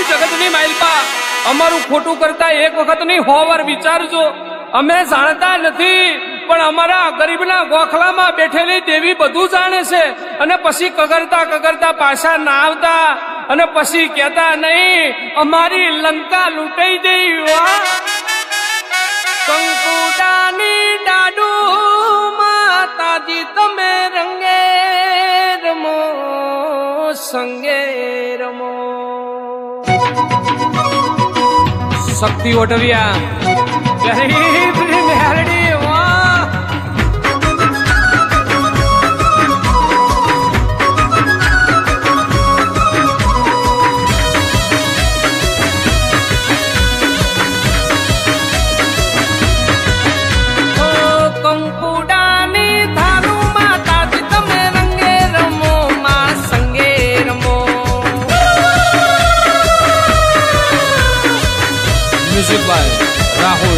જગતની માલપા અમારું ખોટું કરતા એક વખત નહીં 100 વાર વિચારજો. અમે જાણતા નથી પણ અમારા ગરીબના ગોખલામાં બેઠેલી દેવી બધું જાણે છે. અને પછી કગરતા પાછા ના આવતા અને પછી કહેતા નહીં અમારી લંકા લૂંટાઈ ગઈ. કંકુડાની ડાડુ માતાજી તમે રંગે રમો સંગે રમો. શક્તિ ઓટવિયા ગરીબની મેરડી વાહ. કંકુડાની ધારું માતાજી તમે રંગે રમો માં સંગે રમો. Music by Rahul